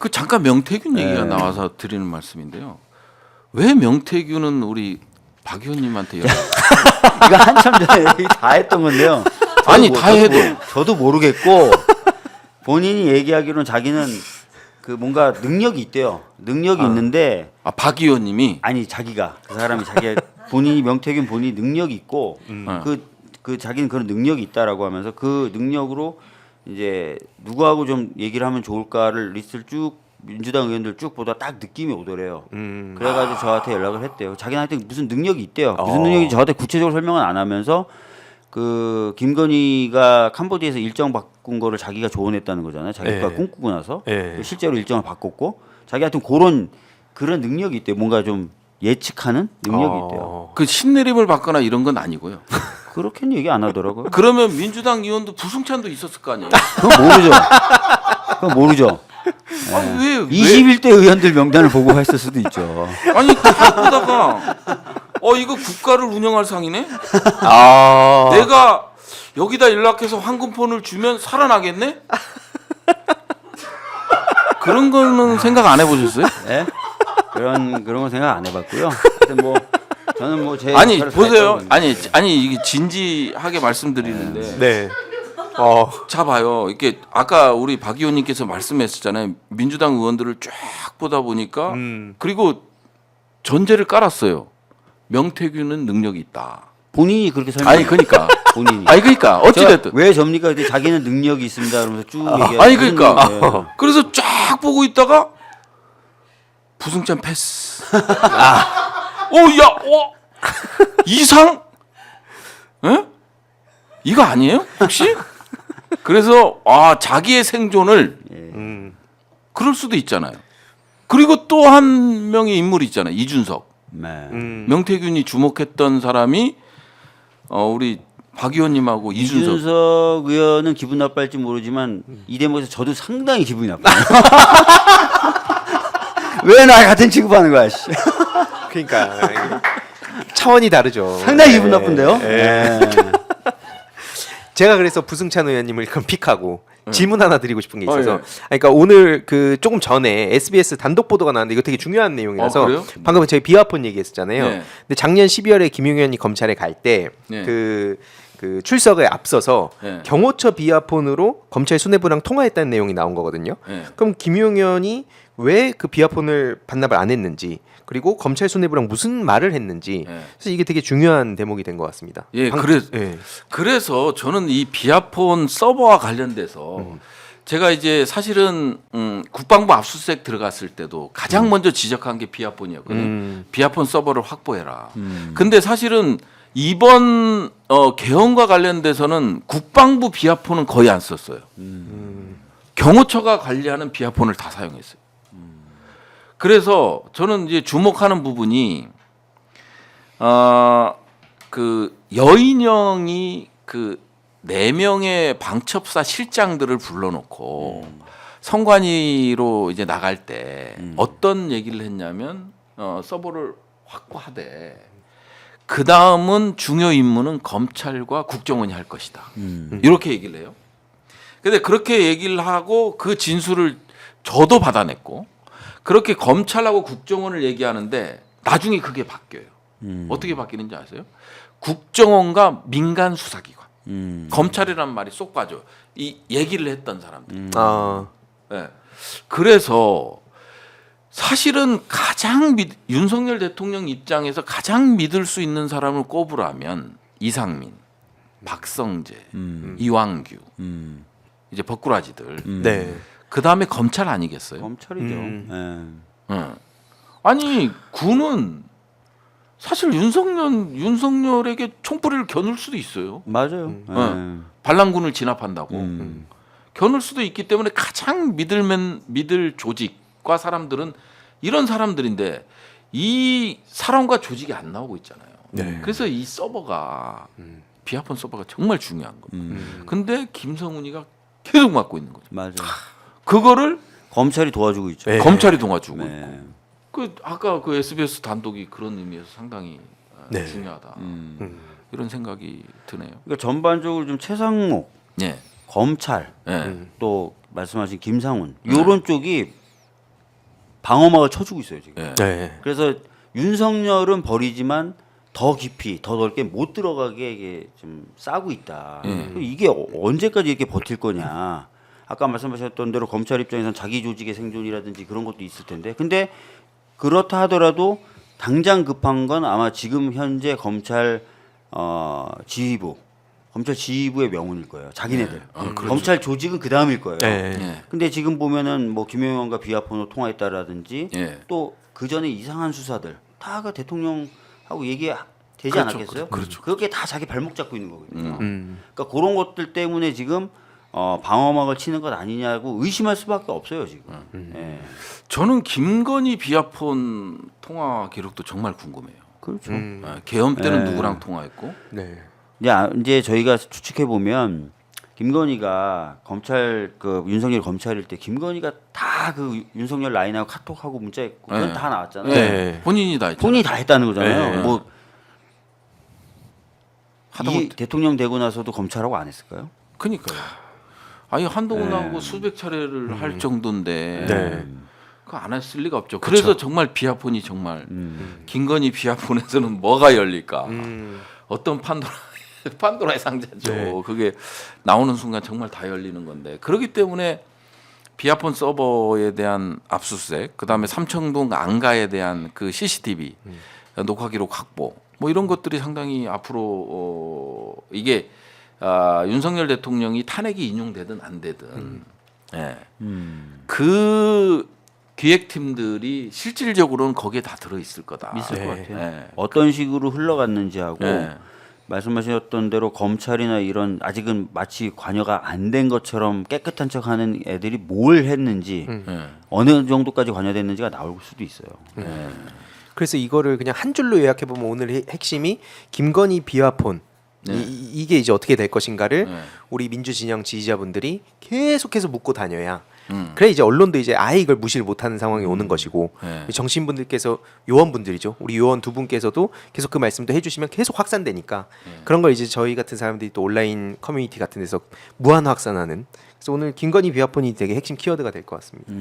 그 잠깐 명태균 얘기가 나와서 드리는 말씀인데요. 왜 명태균은 우리 박 의원님한테 연락? 이거 한참 전에 얘기 다 했던 건데요. 아니 다 해도 저도 모르겠고 본인이 얘기하기로는 자기는 그 뭔가 능력이 있대요. 능력이 있는데 박 의원님이 아니 자기가 그 사람이 자기 본인이 명태균 본인이 능력이 있고 그 자기는 그런 능력이 있다라고 하면서 그 능력으로 이제 누구하고 좀 얘기를 하면 좋을까를 리스트를 쭉 민주당 의원들 쭉 보다 딱 느낌이 오더래요. 그래가지고 저한테 연락을 했대요. 자기한테 무슨 능력이 있대요. 무슨 능력인지 저한테 구체적으로 설명은 안 하면서 그 김건희가 캄보디아에서 일정 바꾼 거를 자기가 조언했다는 거잖아요. 자기가 꿈꾸고 나서 실제로 일정을 바꿨고 자기한테 그런 능력이 있대요. 뭔가 좀 예측하는 능력이 있대요. 그 신내림을 받거나 이런 건 아니고요. 그렇게는 얘기 안 하더라고요. 그러면 민주당 의원도 부승찬도 있었을 거 아니에요. 그건 모르죠. 그건 모르죠. 왜 21대 의원들 명단을 보고 했을 수도 있죠. 아니 다 보다가 이거 국가를 운영할 상이네. 내가 여기다 연락해서 황금폰을 주면 살아나겠네. 그런 거는 생각 안 해보셨어요? 네? 그런 건 생각 안 해봤고요. 하여튼 뭐 저는 뭐 제 아니 보세요. 아니 이게 진지하게 말씀드리는데. 네. 자 봐요. 이렇게 아까 우리 박 의원님께서 말씀했었잖아요. 민주당 의원들을 쫙 보다 보니까 그리고 전제를 깔았어요. 명태균은 능력이 있다. 본인이 그렇게 설명. 아니 그러니까 본인이. 아니 그러니까 어찌 됐든 왜 접니까? 근데 자기는 능력이 있습니다. 그러면서 쭉 얘기하고. 아니 그러니까 그래서 쫙 보고 있다가 부승찬 패스. 이상? 에? 이거 아니에요? 혹시? 그래서 자기의 생존을 그럴 수도 있잖아요. 그리고 또 한 명의 인물이 있잖아요. 이준석. 네. 명태균이 주목했던 사람이 우리 박 의원님하고 이준석 의원은 기분 나빠할지 모르지만 이 대목에서 저도 상당히 기분이 나빠요. 왜 나 같은 취급하는 거야? 씨. 그러니까 차원이 다르죠. 상당히 기분 나쁜데요. 네. 제가 그래서 부승찬 의원님을 그럼 픽하고 질문 하나 드리고 싶은 게 있어서 예. 그러니까 오늘 그 조금 전에 SBS 단독 보도가 나왔는데 이거 되게 중요한 내용이라서 그래요? 방금 저희 비화폰 얘기했었잖아요. 네. 근데 작년 12월에 김용현이 검찰에 갈 때 네. 그 출석에 앞서서 네. 경호처 비화폰으로 검찰 수뇌부랑 통화했다는 내용이 나온 거거든요. 네. 그럼 김용현이 왜 그 비화폰을 반납을 안 했는지 그리고 검찰 수뇌부랑 무슨 말을 했는지 네. 그래서 이게 되게 중요한 대목이 된 것 같습니다. 예, 예. 그래서 저는 이 비아폰 서버와 관련돼서 제가 이제 사실은 국방부 압수수색 들어갔을 때도 가장 먼저 지적한 게 비아폰이었거든요. 비아폰 서버를 확보해라. 근데 사실은 이번 개헌과 관련돼서는 국방부 비아폰은 거의 안 썼어요. 경호처가 관리하는 비아폰을 다 사용했어요. 그래서 저는 이제 주목하는 부분이 그 여인영이 그 4명의 방첩사 실장들을 불러놓고 선관위로 이제 나갈 때 어떤 얘기를 했냐면 서버를 확보하되 그 다음은 중요 임무는 검찰과 국정원이 할 것이다. 이렇게 얘기를 해요. 근데 그렇게 얘기를 하고 그 진술을 저도 받아냈고 그렇게 검찰하고 국정원을 얘기하는데 나중에 그게 바뀌어요. 어떻게 바뀌는지 아세요? 국정원과 민간 수사기관, 검찰이라는 말이 쏙 빠져. 이 얘기를 했던 사람들. 네. 그래서 사실은 윤석열 대통령 입장에서 가장 믿을 수 있는 사람을 꼽으라면 이상민, 박성재, 이왕규, 이제 버꾸라지들. 네. 그 다음에 검찰 아니겠어요? 검찰이죠. 아니 군은 사실 윤석열에게 총뿌리를 겨눌 수도 있어요. 맞아요. 반란군을 진압한다고 겨눌 수도 있기 때문에 가장 믿을 조직과 사람들은 이런 사람들인데 이 사람과 조직이 안 나오고 있잖아요. 네. 그래서 이 서버가 비아폰 서버가 정말 중요한 거예요. 근데 김성훈이가 계속 맡고 있는 거죠. 맞아요. 그거를 검찰이 도와주고 있죠. 네. 검찰이 도와주고 네. 있고. 그 아까 그 SBS 단독이 그런 의미에서 상당히 네. 중요하다. 이런 생각이 드네요. 그러니까 전반적으로 좀 최상목, 예. 검찰, 예. 또 말씀하신 김상훈 이런 쪽이 방어막을 쳐주고 있어요 지금. 예. 네. 그래서 윤석열은 버리지만 더 깊이 더 넓게 못 들어가게 이게 좀 싸고 있다. 이게 언제까지 이렇게 버틸 거냐. 아까 말씀하셨던 대로 검찰 입장에서는 자기 조직의 생존이라든지 그런 것도 있을 텐데, 근데 그렇다 하더라도 당장 급한 건 아마 지금 현재 검찰 지휘부의 명운일 거예요. 자기네들. 검찰 조직은 그 다음일 거예요. 네. 예. 근데 지금 보면은 뭐 김용현과 비아폰으로 통화했다라든지 예. 또 그 전에 이상한 수사들 다가 대통령하고 얘기되지 그렇죠. 않았겠어요? 그렇죠. 그게 다 자기 발목 잡고 있는 거거든요. 음. 그러니까 그런 것들 때문에 지금 방어막을 치는 것 아니냐고 의심할 수밖에 없어요 지금. 예. 저는 김건희 비아폰 통화 기록도 정말 궁금해요. 그렇죠. 계엄 때는 네. 누구랑 통화했고? 네. 이제 저희가 추측해 보면 김건희가 검찰 그 윤석열 검찰일 때 김건희가 다 그 윤석열 라인하고 카톡하고 문자했고 그건 네. 다 나왔잖아요. 네. 본인이 다 했죠. 본인이 다 했다는 거잖아요. 네. 뭐 하다못해 이 대통령 되고 나서도 검찰하고 안 했을까요? 그니까요. 아니 한동훈하고 네. 수백 차례를 할 정도인데 네. 그거 안 했을 리가 없죠. 그쵸. 그래서 정말 비아폰이 정말 김건희 비아폰에서는 뭐가 열릴까? 어떤 판도라의 상자죠. 네. 그게 나오는 순간 정말 다 열리는 건데 그렇기 때문에 비아폰 서버에 대한 압수수색, 그다음에 삼청동 안가에 대한 그 CCTV 녹화 기록 확보, 뭐 이런 것들이 상당히 앞으로 이게 윤석열 대통령이 탄핵이 인용되든 안 되든 예. 그 기획팀들이 실질적으로는 거기에 다 들어 있을 거다. 있을 네. 것 같아요. 예. 어떤 식으로 흘러갔는지하고 예. 말씀하셨던 대로 검찰이나 이런 아직은 마치 관여가 안 된 것처럼 깨끗한 척하는 애들이 뭘 했는지 예. 어느 정도까지 관여됐는지가 나올 수도 있어요. 그래서 이거를 그냥 한 줄로 요약해 보면 오늘 핵심이 김건희 비화폰 네. 이게 이제 어떻게 될 것인가를 네. 우리 민주 진영 지지자분들이 계속해서 묻고 다녀야 음. 그래 이제 언론도 이제 아예 이걸 무시를 못하는 상황이 오는 것이고 네. 정치인분들께서 요원분들이죠 우리 요원 두 분께서도 계속 그 말씀도 해주시면 계속 확산되니까 그런 걸 이제 저희 같은 사람들이 또 온라인 커뮤니티 같은 데서 무한 확산하는 그래서 오늘 김건희 비화폰이 되게 핵심 키워드가 될 것 같습니다.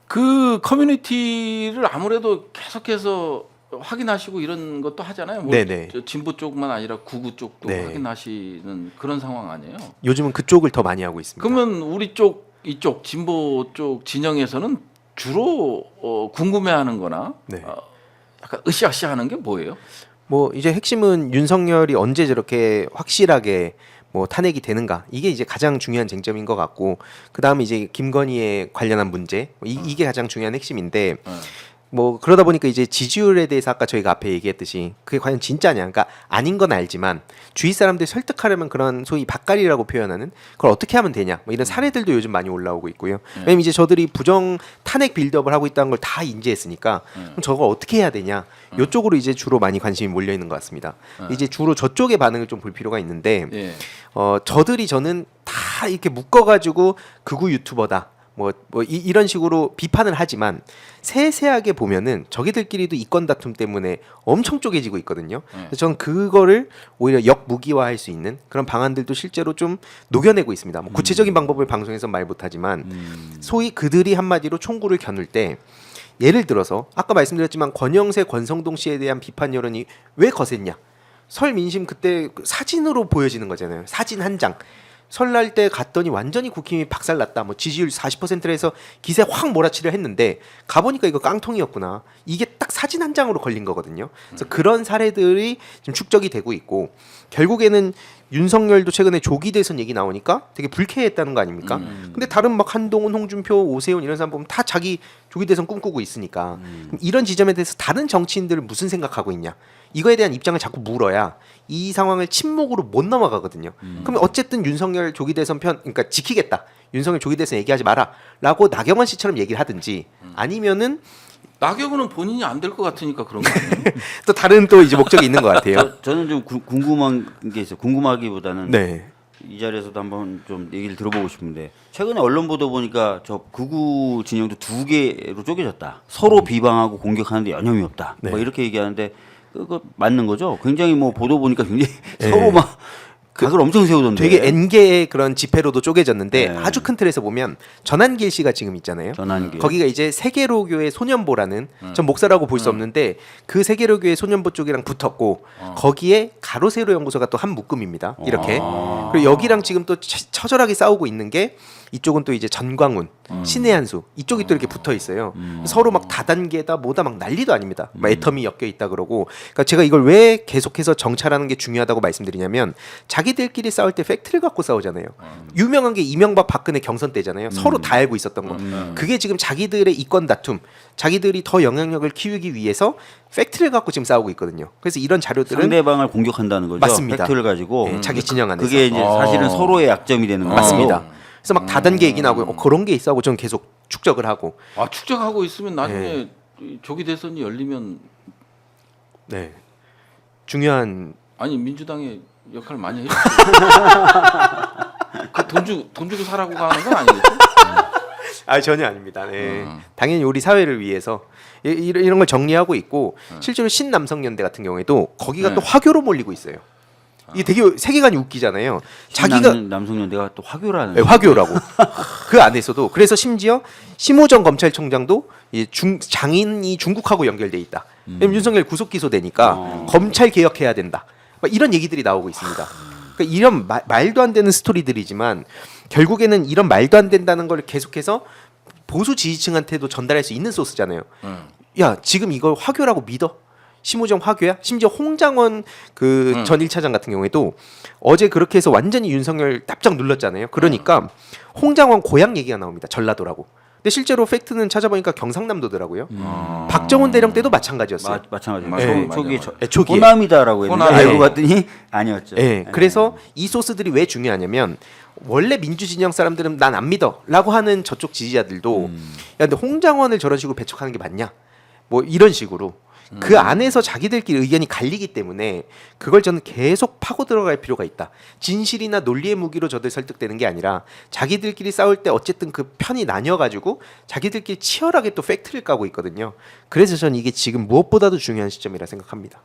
그 커뮤니티를 아무래도 계속해서 확인하시고 이런 것도 하잖아요. 뭐 네네. 저 진보 쪽만 아니라 구구 쪽도 네. 확인하시는 그런 상황 아니에요. 요즘은 그쪽을 더 많이 하고 있습니다. 그러면 우리 쪽 이쪽 진보 쪽 진영에서는 주로 궁금해하는거나 네. 약간 으쌰으쌰하는 게 뭐예요? 뭐 이제 핵심은 윤석열이 언제 저렇게 확실하게 뭐 탄핵이 되는가 이게 이제 가장 중요한 쟁점인 것 같고 그 다음에 이제 김건희에 관련한 문제 이게 가장 중요한 핵심인데 뭐 그러다 보니까 이제 지지율에 대해서 아까 저희가 앞에 얘기했듯이 그게 과연 진짜냐 그러니까 아닌 건 알지만 주위 사람들 설득하려면 그런 소위 밭갈이라고 표현하는 그걸 어떻게 하면 되냐 뭐 이런 사례들도 요즘 많이 올라오고 있고요. 왜냐면 이제 저들이 부정 탄핵 빌드업을 하고 있다는 걸 다 인지했으니까 그럼 저걸 어떻게 해야 되냐 이쪽으로 이제 주로 많이 관심이 몰려 있는 것 같습니다. 이제 주로 저쪽의 반응을 좀 볼 필요가 있는데 예. 저들이 저는 다 이렇게 묶어가지고 극우 유튜버다. 이런 식으로 비판을 하지만 세세하게 보면은 저기들끼리도 이권 다툼 때문에 엄청 쪼개지고 있거든요. 그래서 저는 그거를 오히려 역무기화할 수 있는 그런 방안들도 실제로 좀 녹여내고 있습니다. 뭐 구체적인 방법을 방송에서 말 못하지만 소위 그들이 한마디로 총구를 겨눌 때 예를 들어서 아까 말씀드렸지만 권영세, 권성동 씨에 대한 비판 여론이 왜 거셌냐? 설 민심 그때 사진으로 보여지는 거잖아요. 사진 한 장. 설날 때 갔더니 완전히 국힘이 박살났다. 뭐 지지율 40%를 해서 기세 확 몰아치려 했는데 가보니까 이거 깡통이었구나. 이게 딱 사진 한 장으로 걸린 거거든요. 그래서 그런 사례들이 지금 축적이 되고 있고 결국에는 윤석열도 최근에 조기 대선 얘기 나오니까 되게 불쾌했다는 거 아닙니까? 근데 다른 막 한동훈, 홍준표, 오세훈 이런 사람 보면 다 자기 조기 대선 꿈꾸고 있으니까 그럼 이런 지점에 대해서 다른 정치인들은 무슨 생각하고 있냐? 이거에 대한 입장을 자꾸 물어야 이 상황을 침묵으로 못 넘어가거든요. 그럼 어쨌든 윤석열 조기 대선 편, 그러니까 지키겠다. 윤석열 조기 대선 얘기하지 마라라고 나경원 씨처럼 얘기를 하든지 아니면은 나경원은 본인이 안 될 것 같으니까 그런 거 아니에요? 또 다른 또 이제 목적이 있는 것 같아요. 저는 좀 궁금한 게 있어요. 궁금하기보다는 네. 이 자리에서도 한번 좀 얘기를 들어보고 싶은데 최근에 언론 보도 보니까 저 극우 진영도 두 개로 쪼개졌다. 서로 비방하고 공격하는데 여념이 없다. 네. 뭐 이렇게 얘기하는데 그거 맞는 거죠? 굉장히 뭐 보도 보니까 굉장히 네. 서로 막 각을 엄청 세우던데. 되게 N개의 그런 지폐로도 쪼개졌는데 네. 아주 큰 틀에서 보면 전한길 씨가 지금 있잖아요. 전환기. 거기가 이제 세계로교의 소년보라는 전 목사라고 볼 수 없는데 그 세계로교의 소년보 쪽이랑 붙었고 거기에 가로세로 연구소가 또 한 묶음입니다. 이렇게 그리고 여기랑 지금 또 처절하게 싸우고 있는 게 이쪽은 또 이제 전광훈, 신의 한수 이쪽이 또 이렇게 붙어 있어요. 서로 막 다단계다 뭐다 막 난리도 아닙니다. 막 애텀이 엮여 있다 그러고. 그러니까 제가 이걸 왜 계속해서 정찰하는 게 중요하다고 말씀드리냐면 자기들끼리 싸울 때 팩트를 갖고 싸우잖아요. 유명한 게 이명박 박근혜 경선 때잖아요. 서로 다 알고 있었던 거. 그게 지금 자기들의 이권 다툼, 자기들이 더 영향력을 키우기 위해서 팩트를 갖고 지금 싸우고 있거든요. 그래서 이런 자료들은 상대방을 공격한다는 거죠. 맞습니다. 팩트를 가지고 네, 자기 진영 안에서 그게 이제 사실은 서로의 약점이 되는 거죠. 맞습니다. 그래서 막 다단계 얘기 나오고 그런 게 있어하고 저는 계속 축적을 하고. 아 축적하고 있으면 나중에 조기 대선이 열리면 네. 중요한 아니 민주당의 역할 많이 해줬어요. 돈 주고 사라고 가는 건 아니겠죠? 전혀 아닙니다. 네. 당연히 우리 사회를 위해서 이런 걸 정리하고 있고 실제로 신남성연대 같은 경우에도 거기가 네. 또 화교로 몰리고 있어요. 이게 되게 세계관이 웃기잖아요. 자기가 남성연대가 또 화교라는. 네, 화교라고 그 안에서도 그래서 심지어 심호정 검찰총장도 이 장인이 중국하고 연결돼 있다. 왜냐면 윤석열 구속 기소되니까 검찰 개혁해야 된다. 막 이런 얘기들이 나오고 있습니다. 그러니까 이런 말도 안 되는 스토리들이지만 결국에는 이런 말도 안 된다는 걸 계속해서 보수 지지층한테도 전달할 수 있는 소스잖아요. 야 지금 이걸 화교라고 믿어? 심우정 화교야? 심지어 홍장원 그 전 1차장 같은 경우에도 어제 그렇게 해서 완전히 윤석열 납작 눌렀잖아요. 그러니까 홍장원 고향 얘기가 나옵니다. 전라도라고. 근데 실제로 팩트는 찾아보니까 경상남도더라고요. 박정훈 대령 때도 마찬가지였어요. 마찬가지죠. 맞아요. 초기에 초기에. 호남이다라고 했는데 호남. 알고 네. 봤더니 아니었죠. 네, 그래서 이 소스들이 왜 중요하냐면 원래 민주진영 사람들은 난 안 믿어라고 하는 저쪽 지지자들도 야 근데 홍장원을 저런 식으로 배척하는 게 맞냐? 뭐 이런 식으로 그 안에서 자기들끼리 의견이 갈리기 때문에 그걸 저는 계속 파고 들어갈 필요가 있다. 진실이나 논리의 무기로 저들 설득되는 게 아니라 자기들끼리 싸울 때 어쨌든 그 편이 나뉘어가지고 자기들끼리 치열하게 또 팩트를 까고 있거든요. 그래서 저는 이게 지금 무엇보다도 중요한 시점이라 생각합니다.